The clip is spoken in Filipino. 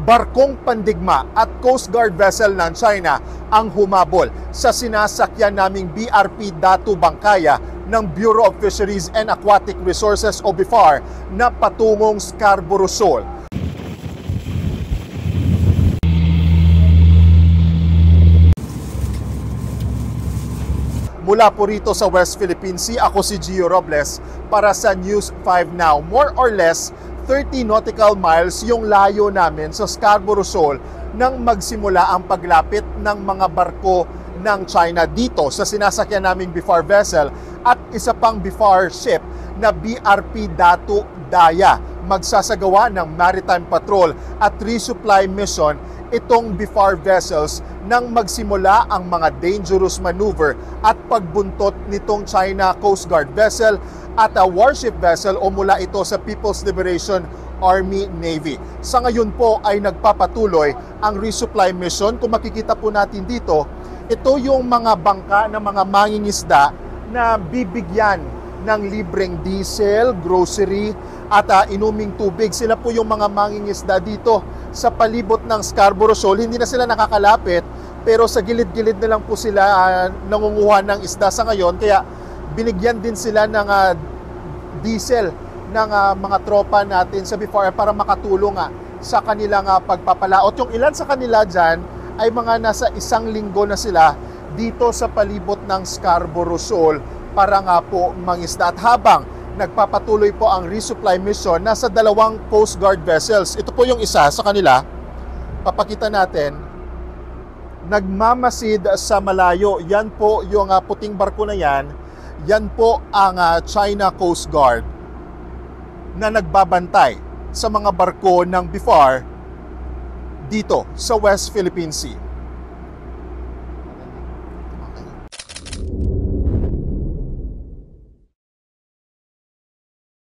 barkong pandigma at Coast Guard vessel ng China ang humabol sa sinasakyan naming BRP Datu Bangkaya ng Bureau of Fisheries and Aquatic Resources o BIFAR na patungong Scarborough Shoal. Mula po rito sa West Philippine Sea, ako si Gio Robles para sa News 5 Now. More or less 30 nautical miles yung layo namin sa Scarborough Shoal nang magsimula ang paglapit ng mga barko ng China dito sa sinasakyan naming BIFAR vessel at isa pang BIFAR ship na BRP Datu Daya. Magsasagawa ng maritime patrol at resupply mission itong BIFAR vessels nang magsimula ang mga dangerous maneuver at pagbuntot nitong China Coast Guard vessel at a warship vessel o mula ito sa People's Liberation Army Navy. Sa ngayon po ay nagpapatuloy ang resupply mission. Kung makikita po natin dito, ito yung mga bangka ng mga mangingisda na bibigyan ng libreng diesel, grocery at inuming tubig. Sila po yung mga mangingisda dito sa palibot ng Scarborough Shoal. Hindi na sila nakakalapit pero sa gilid-gilid na lang po sila nangunguha ng isda sa ngayon. Kaya binigyan din sila ng diesel ng mga tropa natin sa BIFAR para makatulong sa kanilang pagpapalaot. Yung ilan sa kanila dyan ay mga nasa 1 linggo na sila dito sa palibot ng Scarborough Shoal para nga po mangisda. At habang nagpapatuloy po ang resupply mission, nasa 2 Coast Guard vessels. Ito po yung isa sa kanila. Papakita natin. Nagmamasid sa malayo. Yan po yung puting barko na yan. Yan po ang China Coast Guard na nagbabantay sa mga barko ng BIFAR dito sa West Philippine Sea.